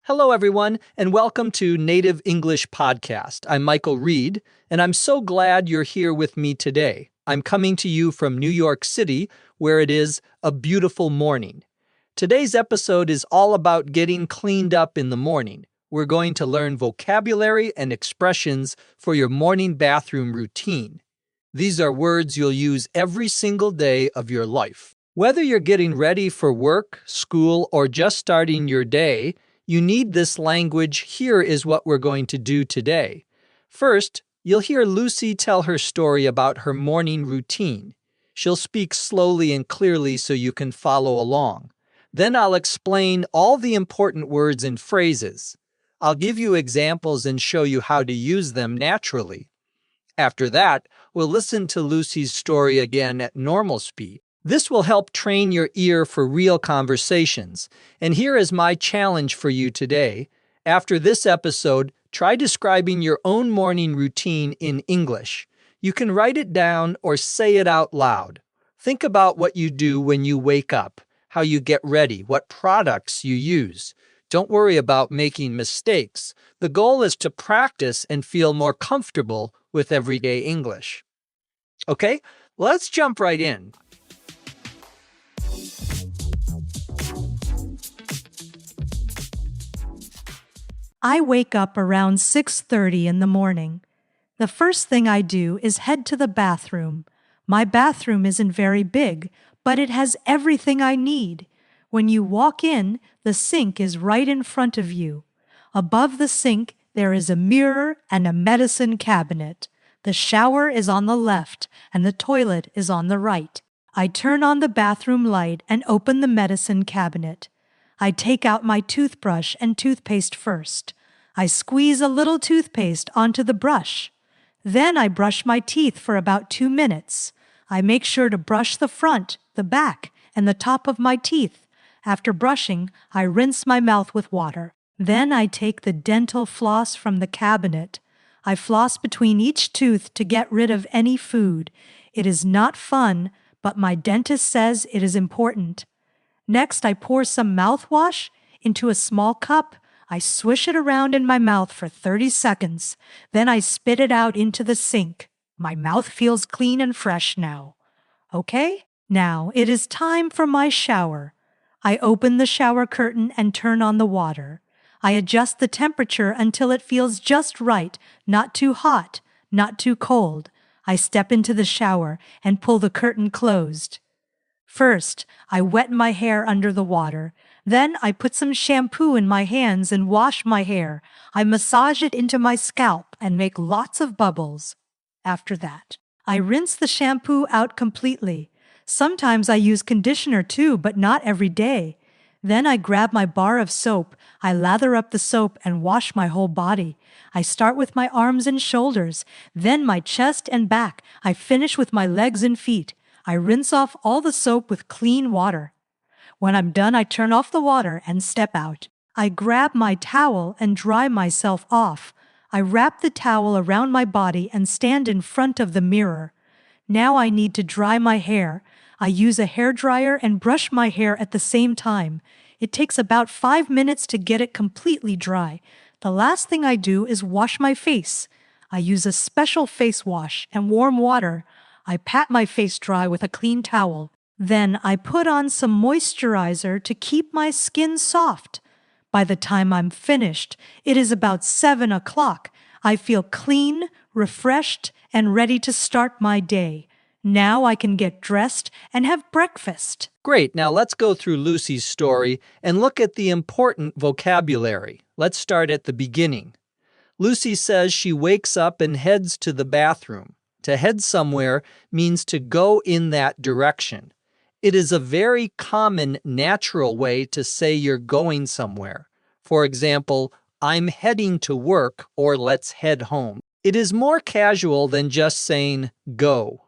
Hello, everyone, and welcome to Native English Podcast. I'm Michael Reed, and I'm so glad you're here with me today. I'm coming to you from New York City, where it is a beautiful morning. Today's episode is all about getting cleaned up in the morning. We're going to learn vocabulary and expressions for your morning bathroom routine. These are words you'll use every single day of your life. Whether you're getting ready for work, school, or just starting your day, you need this language. Here is what we're going to do today. First, you'll hear Lucy tell her story about her morning routine. She'll speak slowly and clearly so you can follow along. Then I'll explain all the important words and phrases. I'll give you examples and show you how to use them naturally. After that, we'll listen to Lucy's story again at normal speed. This will help train your ear for real conversations. And here is my challenge for you today. After this episode, try describing your own morning routine in English. You can write it down or say it out loud. Think about what you do when you wake up, how you get ready, what products you use. Don't worry about making mistakes. The goal is to practice and feel more comfortable with everyday English. Okay, let's jump right in. I wake up around 6:30 in the morning. The first thing I do is head to the bathroom. My bathroom isn't very big, but it has everything I need. When you walk in, the sink is right in front of you. Above the sink, there is a mirror and a medicine cabinet. The shower is on the left and the toilet is on the right. I turn on the bathroom light and open the medicine cabinet. I take out my toothbrush and toothpaste first. I squeeze a little toothpaste onto the brush. Then I brush my teeth for about 2 minutes. I make sure to brush the front, the back, and the top of my teeth. After brushing, I rinse my mouth with water. Then I take the dental floss from the cabinet. I floss between each tooth to get rid of any food. It is not fun, but my dentist says it is important. Next, I pour some mouthwash into a small cup. I swish it around in my mouth for 30 seconds. Then I spit it out into the sink. My mouth feels clean and fresh now. Okay, now it is time for my shower. I open the shower curtain and turn on the water. I adjust the temperature until it feels just right, not too hot, not too cold. I step into the shower and pull the curtain closed. First, I wet my hair under the water. Then I put some shampoo in my hands and wash my hair. I massage it into my scalp and make lots of bubbles. After that, I rinse the shampoo out completely. Sometimes I use conditioner too, but not every day. Then I grab my bar of soap. I lather up the soap and wash my whole body. I start with my arms and shoulders, then my chest and back. I finish with my legs and feet. I rinse off all the soap with clean water. When I'm done, I turn off the water and step out. I grab my towel and dry myself off. I wrap the towel around my body and stand in front of the mirror. Now I need to dry my hair. I use a hairdryer and brush my hair at the same time. It takes about 5 minutes to get it completely dry. The last thing I do is wash my face. I use a special face wash and warm water. I pat my face dry with a clean towel. Then I put on some moisturizer to keep my skin soft. By the time I'm finished, it is about 7 o'clock. I feel clean, refreshed, and ready to start my day. Now I can get dressed and have breakfast. Great, now let's go through Lucy's story and look at the important vocabulary. Let's start at the beginning. Lucy says she wakes up and heads to the bathroom. To head somewhere means to go in that direction. It is a very common, natural way to say you're going somewhere. For example, I'm heading to work, or let's head home. It is more casual than just saying go.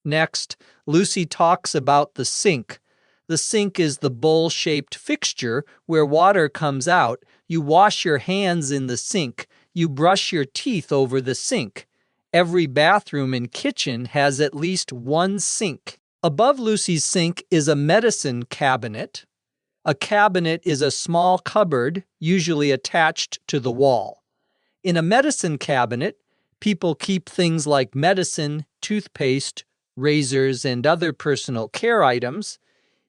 Next, Lucy talks about the sink. The sink is the bowl-shaped fixture where water comes out. You wash your hands in the sink. You brush your teeth over the sink. Every bathroom and kitchen has at least one sink. Above Lucy's sink is a medicine cabinet. A cabinet is a small cupboard, usually attached to the wall. In a medicine cabinet, people keep things like medicine, toothpaste, razors, and other personal care items.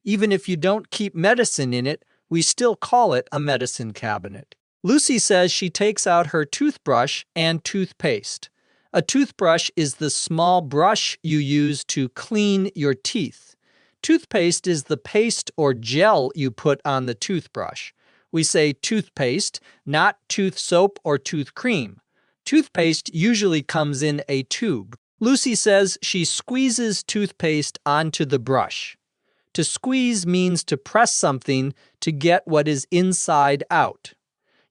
Even if you don't keep medicine in it, we still call it a medicine cabinet. Lucy says she takes out her toothbrush and toothpaste. A toothbrush is the small brush you use to clean your teeth. Toothpaste is the paste or gel you put on the toothbrush. We say toothpaste, not tooth soap or tooth cream. Toothpaste usually comes in a tube. Lucy says she squeezes toothpaste onto the brush. To squeeze means to press something to get what is inside out.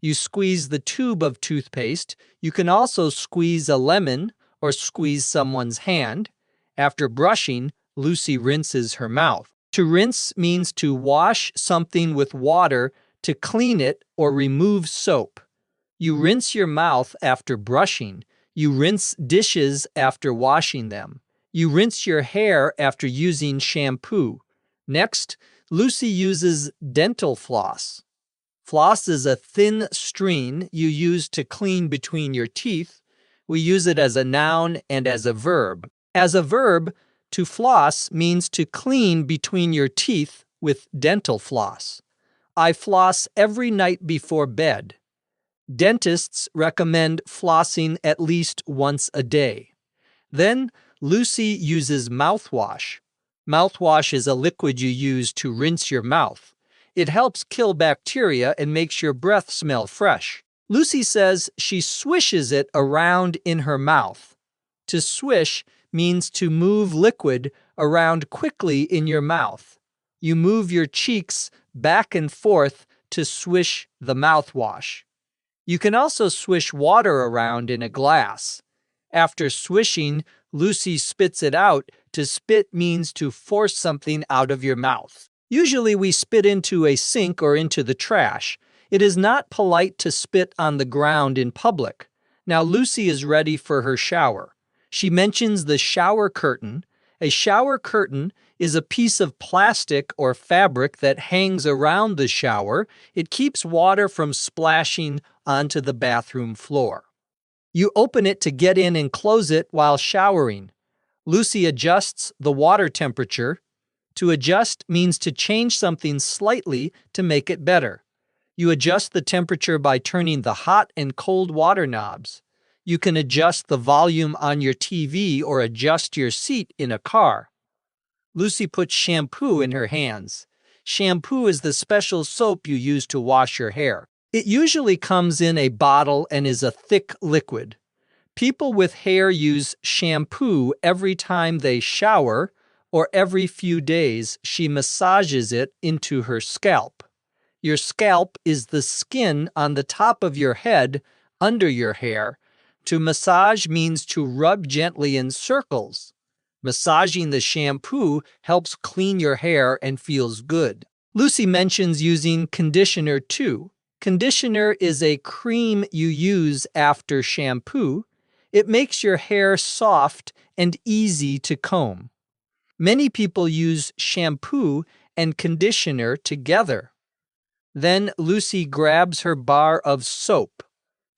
You squeeze the tube of toothpaste. You can also squeeze a lemon or squeeze someone's hand. After brushing, Lucy rinses her mouth. To rinse means to wash something with water to clean it or remove soap. You rinse your mouth after brushing. You rinse dishes after washing them. You rinse your hair after using shampoo. Next, Lucy uses dental floss. Floss is a thin string you use to clean between your teeth. We use it as a noun and as a verb. As a verb, to floss means to clean between your teeth with dental floss. I floss every night before bed. Dentists recommend flossing at least once a day. Then, Lucy uses mouthwash. Mouthwash is a liquid you use to rinse your mouth. It helps kill bacteria and makes your breath smell fresh. Lucy says she swishes it around in her mouth. To swish means to move liquid around quickly in your mouth. You move your cheeks back and forth to swish the mouthwash. You can also swish water around in a glass. After swishing, Lucy spits it out. To spit means to force something out of your mouth. Usually we spit into a sink or into the trash. It is not polite to spit on the ground in public. Now Lucy is ready for her shower. She mentions the shower curtain. A shower curtain is a piece of plastic or fabric that hangs around the shower. It keeps water from splashing onto the bathroom floor. You open it to get in and close it while showering. Lucy adjusts the water temperature. To adjust means to change something slightly to make it better. You adjust the temperature by turning the hot and cold water knobs. You can adjust the volume on your TV or adjust your seat in a car. Lucy puts shampoo in her hands. Shampoo is the special soap you use to wash your hair. It usually comes in a bottle and is a thick liquid. People with hair use shampoo every time they shower, or every few days she massages it into her scalp. Your scalp is the skin on the top of your head, under your hair. To massage means to rub gently in circles. Massaging the shampoo helps clean your hair and feels good. Lucy mentions using conditioner too. Conditioner is a cream you use after shampoo. It makes your hair soft and easy to comb. Many people use shampoo and conditioner together. Then Lucy grabs her bar of soap.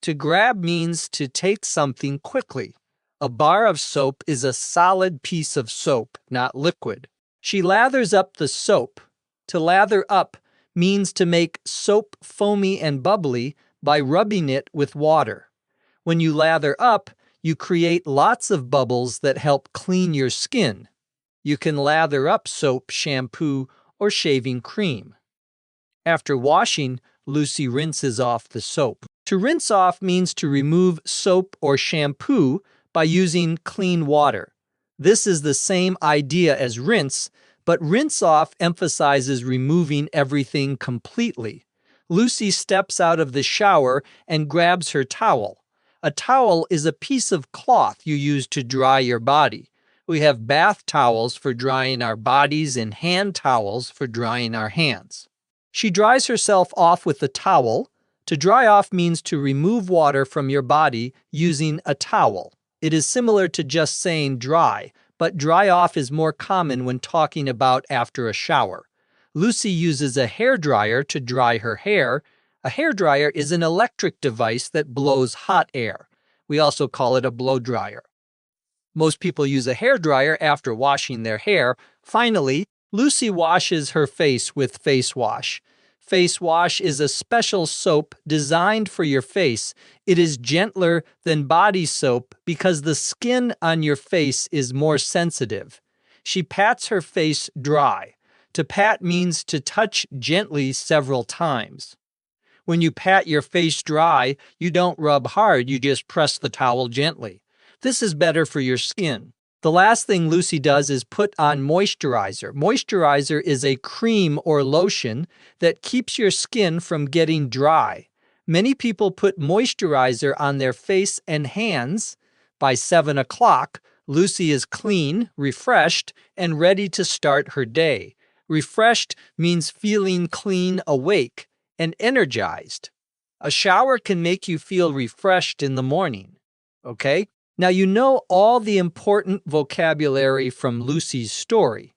To grab means to take something quickly. A bar of soap is a solid piece of soap, not liquid. She lathers up the soap. To lather up means to make soap foamy and bubbly by rubbing it with water. When you lather up, you create lots of bubbles that help clean your skin. You can lather up soap, shampoo, or shaving cream. After washing, Lucy rinses off the soap. To rinse off means to remove soap or shampoo by using clean water. This is the same idea as rinse, but rinse off emphasizes removing everything completely. Lucy steps out of the shower and grabs her towel. A towel is a piece of cloth you use to dry your body. We have bath towels for drying our bodies and hand towels for drying our hands. She dries herself off with the towel. To dry off means to remove water from your body using a towel. It is similar to just saying dry, but dry off is more common when talking about after a shower. Lucy uses a hairdryer to dry her hair. A hairdryer is an electric device that blows hot air. We also call it a blow dryer. Most people use a hairdryer after washing their hair. Finally, Lucy washes her face with face wash. Face wash is a special soap designed for your face. It is gentler than body soap because the skin on your face is more sensitive. She pats her face dry. To pat means to touch gently several times. When you pat your face dry, you don't rub hard, you just press the towel gently. This is better for your skin. The last thing Lucy does is put on moisturizer. Moisturizer is a cream or lotion that keeps your skin from getting dry. Many people put moisturizer on their face and hands. By 7 o'clock, Lucy is clean, refreshed, and ready to start her day. Refreshed means feeling clean, awake, and energized. A shower can make you feel refreshed in the morning, okay? Now you know all the important vocabulary from Lucy's story.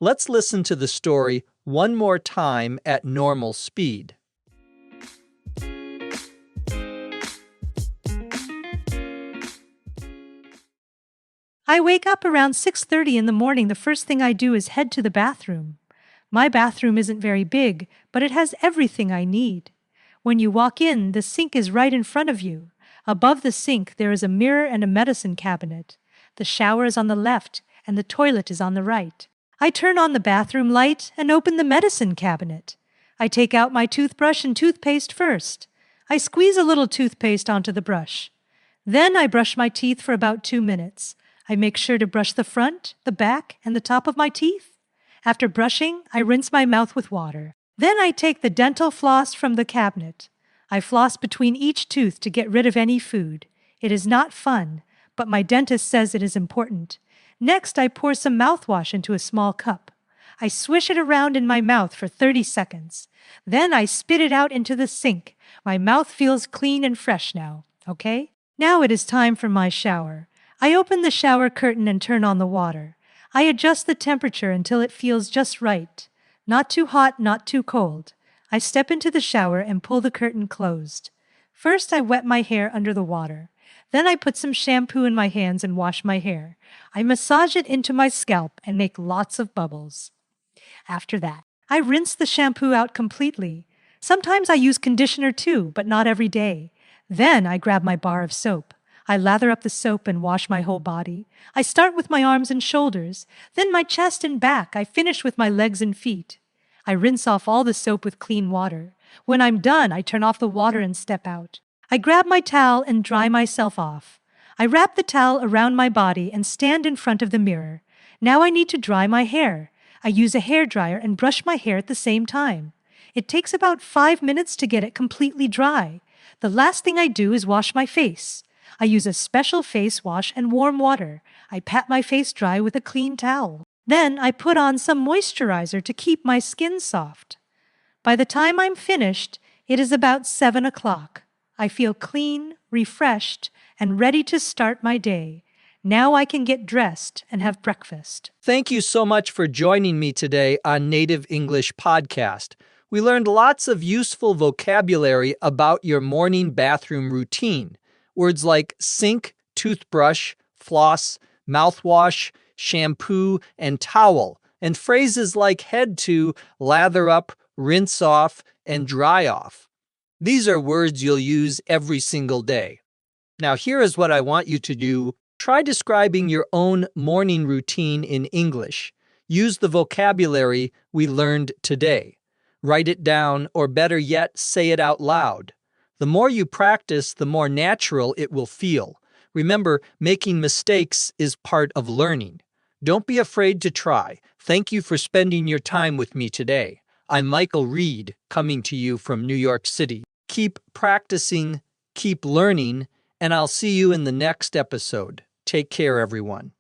Let's listen to the story one more time at normal speed. I wake up around 6:30 in the morning. The first thing I do is head to the bathroom. My bathroom isn't very big, but it has everything I need. When you walk in, the sink is right in front of you. Above the sink, there is a mirror and a medicine cabinet. The shower is on the left, and the toilet is on the right. I turn on the bathroom light and open the medicine cabinet. I take out my toothbrush and toothpaste first. I squeeze a little toothpaste onto the brush. Then I brush my teeth for about 2 minutes. I make sure to brush the front, the back, and the top of my teeth. After brushing, I rinse my mouth with water. Then I take the dental floss from the cabinet. I floss between each tooth to get rid of any food. It is not fun, but my dentist says it is important. Next, I pour some mouthwash into a small cup. I swish it around in my mouth for 30 seconds. Then I spit it out into the sink. My mouth feels clean and fresh now, okay? Now it is time for my shower. I open the shower curtain and turn on the water. I adjust the temperature until it feels just right. Not too hot, not too cold. I step into the shower and pull the curtain closed. First, I wet my hair under the water. Then I put some shampoo in my hands and wash my hair. I massage it into my scalp and make lots of bubbles. After that, I rinse the shampoo out completely. Sometimes I use conditioner too, but not every day. Then I grab my bar of soap. I lather up the soap and wash my whole body. I start with my arms and shoulders, then my chest and back. I finish with my legs and feet. I rinse off all the soap with clean water. When I'm done, I turn off the water and step out. I grab my towel and dry myself off. I wrap the towel around my body and stand in front of the mirror. Now I need to dry my hair. I use a hairdryer and brush my hair at the same time. It takes about 5 minutes to get it completely dry. The last thing I do is wash my face. I use a special face wash and warm water. I pat my face dry with a clean towel. Then I put on some moisturizer to keep my skin soft. By the time I'm finished, it is about 7 o'clock. I feel clean, refreshed, and ready to start my day. Now I can get dressed and have breakfast. Thank you so much for joining me today on Native English Podcast. We learned lots of useful vocabulary about your morning bathroom routine. Words like sink, toothbrush, floss, mouthwash, shampoo, and towel, and phrases like head to, lather up, rinse off, and dry off. These are words you'll use every single day. Now here is what I want you to do. Try describing your own morning routine in English. Use the vocabulary we learned today. Write it down, or better yet, say it out loud. The more you practice, the more natural it will feel. Remember, making mistakes is part of learning. Don't be afraid to try. Thank you for spending your time with me today. I'm Michael Reed, coming to you from New York City. Keep practicing, keep learning, and I'll see you in the next episode. Take care, everyone.